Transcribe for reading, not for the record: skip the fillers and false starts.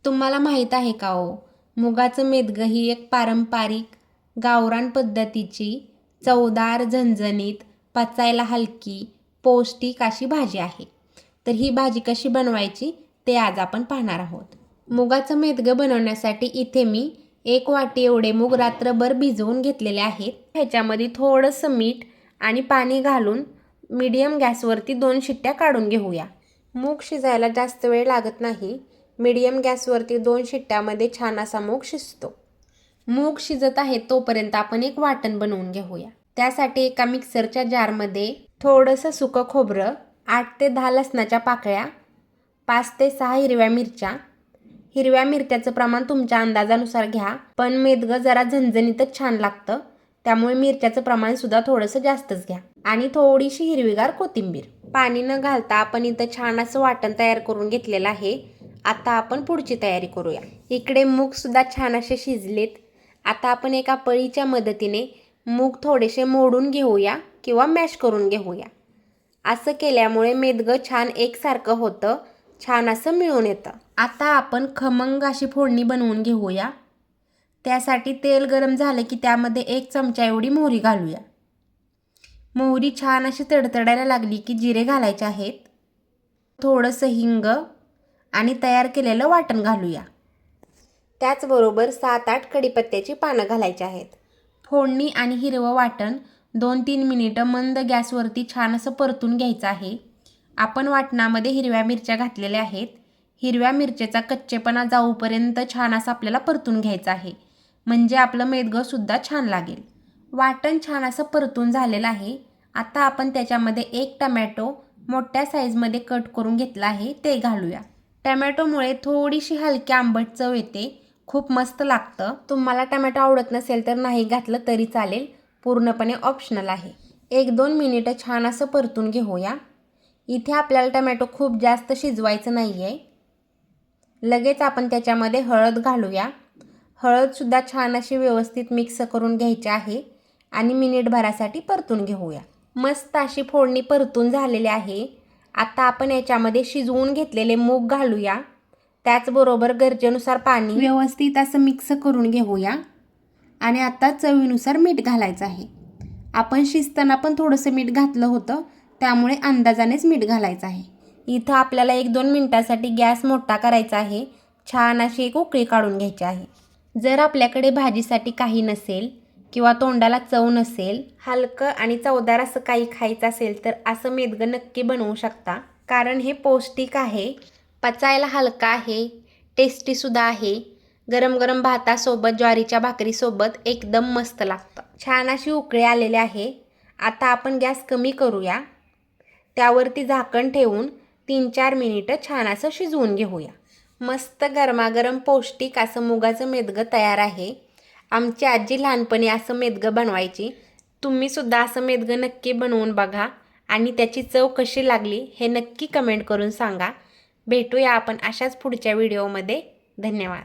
तुम्हाला माहीत आहे का हो, मुगाचं मेदगं ही एक पारंपरिक गावरान पद्धतीची चवदार, झणझणीत, पचायला हलकी, पौष्टिक अशी भाजी आहे. तर ही भाजी कशी बनवायची ते आज आपण पाहणार आहोत. मुगाचं मेदगं बनवण्यासाठी इथे मी 1 वाटी एवढे मूग रात्रभर भिजवून घेतलेले आहेत. ह्याच्यामध्ये थोडंसं मीठ आणि पाणी घालून मीडियम गॅसवरती 2 शिट्ट्या काढून घेऊया. मूग शिजायला जास्त वेळ लागत नाही. मीडियम गॅसवरती 2 शिट्ट्यामध्ये छान असा मूग शिजतो. मूग शिजत आहे तोपर्यंत आपण एक वाटण बनवून घेऊया. त्यासाठी एका मिक्सरच्या जारमध्ये थोडंसं सुकं खोबरं, 8 ते 10 लसणाच्या पाकळ्या, 5 ते 6 हिरव्या मिरच्या. हिरव्या मिरच्याचं प्रमाण तुमच्या अंदाजानुसार घ्या, पण मेदगं जरा झणझणीतच छान लागतं, त्यामुळे मिरच्याचं प्रमाण सुद्धा थोडंसं जास्तच घ्या. आणि थोडीशी हिरवीगार कोथिंबीर. पाणी न घालता आपण इथं छान असं वाटण तयार करून घेतलेलं आहे. आता आपण पुढची तयारी करूया. इकडे मूग सुद्धा छान असे शिजलेत. आता आपण एका पळीच्या मदतीने मूग थोडेसे मोडून घेऊया किंवा मॅश करून घेऊया. असं केल्यामुळे मेदगं छान एकसारखं होतं, छान असं मिळून येतं. आता आपण खमंग अशी फोडणी बनवून घेऊया. त्यासाठी तेल गरम झालं की त्यामध्ये 1 चमचा एवढी मोहरी घालूया. मोहरी छान अशी तडतडायला लागली की जिरे घालायचे आहेत. थोडंसं हिंग आणि तयार केलेलं वाटण घालूया. त्याचबरोबर 7-8 कढीपत्त्याची पानं घालायची आहेत. फोडणी आणि हिरवं वाटण 2-3 मिनिटं मंद गॅसवरती छान असं परतून घ्यायचं आहे. आपण वाटणामध्ये हिरव्या मिरच्या घातलेल्या आहेत. हिरव्या मिरचेचा कच्चेपणा जाऊपर्यंत छान असं आपल्याला परतून घ्यायचं आहे, म्हणजे आपलं मेदगं सुद्धा छान लागेल. वाटण छान असं परतून झालेलं आहे. आता आपण त्याच्यामध्ये 1 टमॅटो मोठ्या साईजमध्ये कट करून घेतला आहे ते घालूया. टमॅटोमुळे थोडीशी हलकी आंबट चव येते, खूप मस्त लागतं. तुम्हाला टमॅटो आवडत नसेल तर नाही घातलं तरी चालेल, पूर्णपणे ऑप्शनल आहे. 1-2 मिनिटं छान असं परतून घेऊया. इथे आपल्याला टमॅटो खूप जास्त शिजवायचं नाही आहे. लगेच आपण त्याच्यामध्ये हळद घालूया. हळदसुद्धा छान अशी व्यवस्थित मिक्स करून घ्यायची आहे आणि मिनिटभरासाठी परतून घेऊया. मस्त अशी फोडणी परतून झालेली आहे. आता आपण याच्यामध्ये शिजवून घेतलेले मूग घालूया. त्याचबरोबर गरजेनुसार पाणी व्यवस्थित असं मिक्स करून घेऊया. आणि आता चवीनुसार मीठ घालायचं आहे. आपण शिजताना पण थोडंसं मीठ घातलं होतं, त्यामुळे अंदाजानेच मीठ घालायचं आहे. इथं आपल्याला 1-2 मिनिटासाठी गॅस मोठा करायचा आहे. छान अशी एक उकळी काढून घ्यायची आहे. जर आपल्याकडे भाजीसाठी काही नसेल किंवा तोंडाला चव नसेल, हलकं आणि चवदार असं काही खायचं असेल तर असं मेदगं नक्की बनवू शकता. कारण हे पौष्टिक आहे, पचायला हलका आहे, टेस्टीसुद्धा आहे. गरम गरम भातासोबत, ज्वारीच्या भाकरीसोबत एकदम मस्त लागतं. छान अशी उकळी आलेली आहे. आता आपण गॅस कमी करूया. त्यावरती झाकण ठेवून 3-4 मिनिटं छान असं शिजवून घेऊया. मस्त गरमागरम पौष्टिक असं मुगाचं मेदगं तयार आहे. आमची आजी लहानपणी असं मेदगं बनवायची. तुम्हीसुद्धा असं मेदगं नक्की बनवून बघा आणि त्याची चव कशी लागली हे नक्की कमेंट करून सांगा. भेटूया आपण अशाच पुढच्या व्हिडिओमध्ये. धन्यवाद.